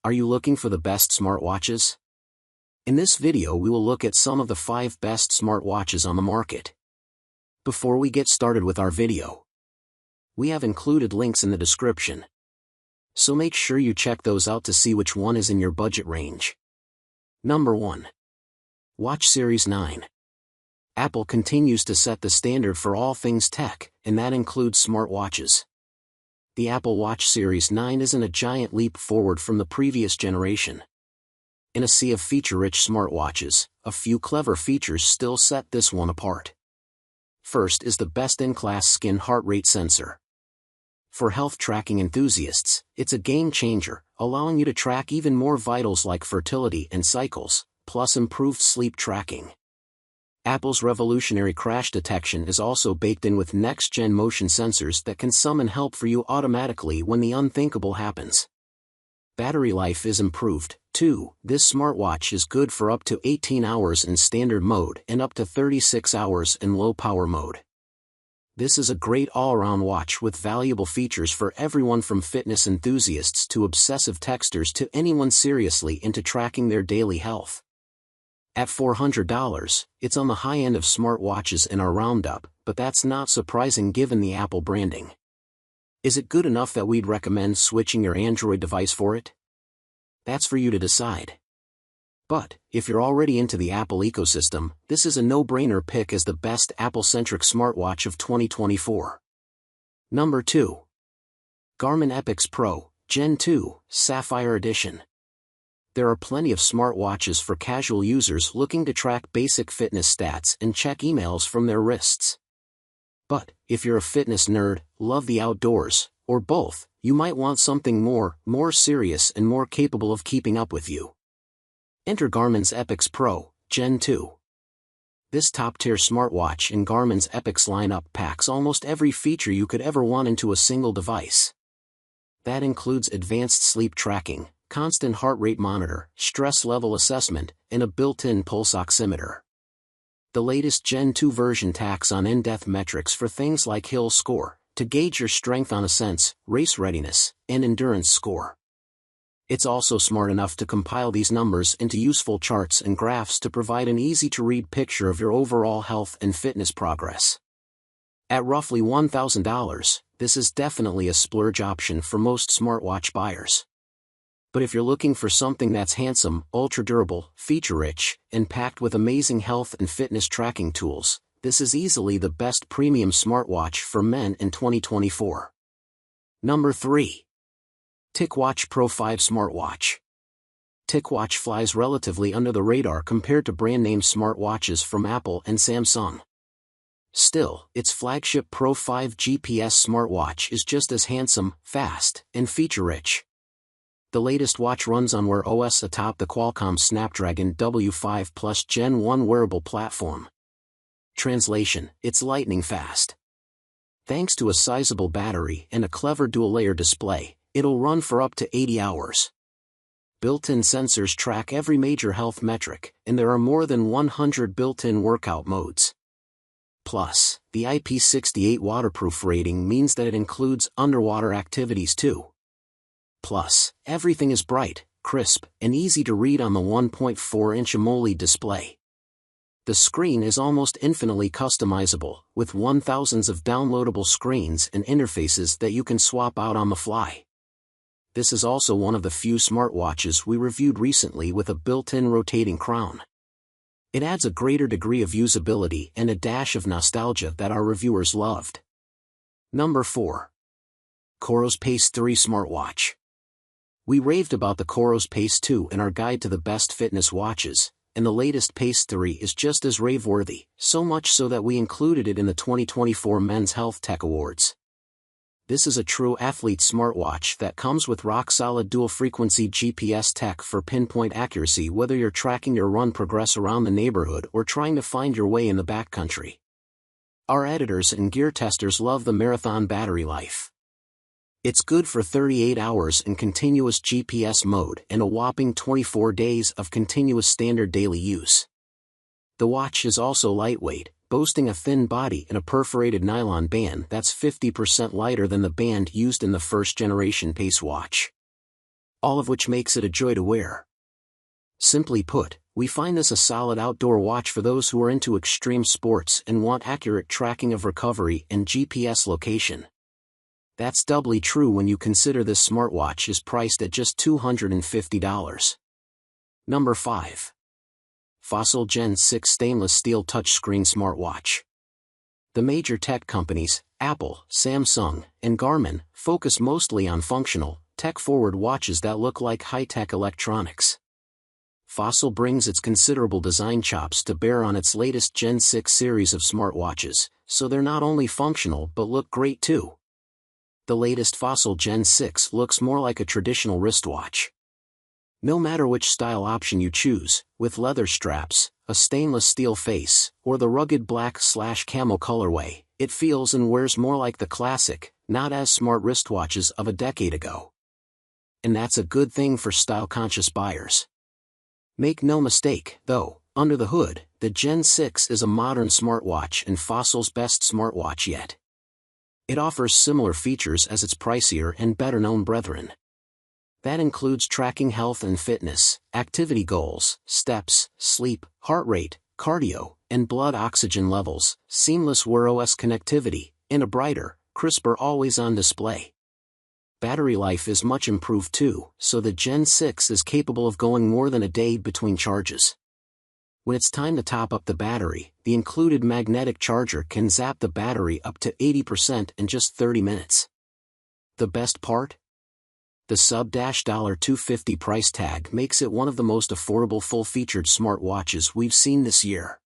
Are you looking for the best smartwatches? In this video we will look at some of the 5 best smartwatches on the market. Before we get started with our video, we have included links in the description, so make sure you check those out to see which one is in your budget range. Number 1. Watch Series 9. Apple continues to set the standard for all things tech, and that includes smartwatches. The Apple Watch Series 9 isn't a giant leap forward from the previous generation. In a sea of feature-rich smartwatches, a few clever features still set this one apart. First is the best-in-class skin heart rate sensor. For health tracking enthusiasts, it's a game-changer, allowing you to track even more vitals like fertility and cycles, plus improved sleep tracking. Apple's revolutionary crash detection is also baked in with next-gen motion sensors that can summon help for you automatically when the unthinkable happens. Battery life is improved, too. This smartwatch is good for up to 18 hours in standard mode and up to 36 hours in low-power mode. This is a great all-around watch with valuable features for everyone from fitness enthusiasts to obsessive texters to anyone seriously into tracking their daily health. At $400, it's on the high end of smartwatches in our roundup, but that's not surprising given the Apple branding. Is it good enough that we'd recommend switching your Android device for it? That's for you to decide. But, if you're already into the Apple ecosystem, this is a no-brainer pick as the best Apple-centric smartwatch of 2024. Number 2. Garmin Epix Pro, Gen 2, Sapphire Edition. There are plenty of smartwatches for casual users looking to track basic fitness stats and check emails from their wrists. But, if you're a fitness nerd, love the outdoors, or both, you might want something more serious and more capable of keeping up with you. Enter Garmin's Epix Pro, Gen 2. This top-tier smartwatch in Garmin's Epix lineup packs almost every feature you could ever want into a single device. That includes advanced sleep tracking, constant heart rate monitor, stress level assessment, and a built-in pulse oximeter. The latest Gen 2 version tacks on in-depth metrics for things like Hill score, to gauge your strength on ascents, race readiness, and endurance score. It's also smart enough to compile these numbers into useful charts and graphs to provide an easy-to-read picture of your overall health and fitness progress. At roughly $1,000, this is definitely a splurge option for most smartwatch buyers. But if you're looking for something that's handsome, ultra-durable, feature-rich, and packed with amazing health and fitness tracking tools, this is easily the best premium smartwatch for men in 2024. Number 3. Ticwatch Pro 5 Smartwatch. Ticwatch flies relatively under the radar compared to brand-name smartwatches from Apple and Samsung. Still, its flagship Pro 5 GPS smartwatch is just as handsome, fast, and feature-rich. The latest watch runs on Wear OS atop the Qualcomm Snapdragon W5 Plus Gen 1 wearable platform. Translation: it's lightning fast. Thanks to a sizable battery and a clever dual-layer display, it'll run for up to 80 hours. Built-in sensors track every major health metric, and there are more than 100 built-in workout modes. Plus, the IP68 waterproof rating means that it includes underwater activities too. Plus, everything is bright, crisp, and easy to read on the 1.4-inch AMOLED display. The screen is almost infinitely customizable, with thousands of downloadable screens and interfaces that you can swap out on the fly. This is also one of the few smartwatches we reviewed recently with a built-in rotating crown. It adds a greater degree of usability and a dash of nostalgia that our reviewers loved. Number 4. Coros Pace 3 Smartwatch. We raved about the Coros Pace 2 in our guide to the best fitness watches, and the latest Pace 3 is just as rave-worthy, so much so that we included it in the 2024 Men's Health Tech Awards. This is a true athlete smartwatch that comes with rock-solid dual-frequency GPS tech for pinpoint accuracy whether you're tracking your run progress around the neighborhood or trying to find your way in the backcountry. Our editors and gear testers love the marathon battery life. It's good for 38 hours in continuous GPS mode and a whopping 24 days of continuous standard daily use. The watch is also lightweight, boasting a thin body and a perforated nylon band that's 50% lighter than the band used in the first-generation Pace watch. all of which makes it a joy to wear. Simply put, we find this a solid outdoor watch for those who are into extreme sports and want accurate tracking of recovery and GPS location. That's doubly true when you consider this smartwatch is priced at just $250. Number 5. Fossil Gen 6 Stainless Steel Touchscreen Smartwatch. The major tech companies, Apple, Samsung, and Garmin, focus mostly on functional, tech-forward watches that look like high-tech electronics. Fossil brings its considerable design chops to bear on its latest Gen 6 series of smartwatches, so they're not only functional but look great too. The latest Fossil Gen 6 looks more like a traditional wristwatch. No matter which style option you choose, with leather straps, a stainless steel face, or the rugged black/camo colorway, it feels and wears more like the classic, not as smart wristwatches of a decade ago. And that's a good thing for style-conscious buyers. Make no mistake, though, under the hood, the Gen 6 is a modern smartwatch and Fossil's best smartwatch yet. It offers similar features as its pricier and better-known brethren. That includes tracking health and fitness, activity goals, steps, sleep, heart rate, cardio, and blood oxygen levels, seamless Wear OS connectivity, and a brighter, crisper always-on display. Battery life is much improved too, so the Gen 6 is capable of going more than a day between charges. When it's time to top up the battery, the included magnetic charger can zap the battery up to 80% in just 30 minutes. The best part? The sub-$250 price tag makes it one of the most affordable full-featured smartwatches we've seen this year.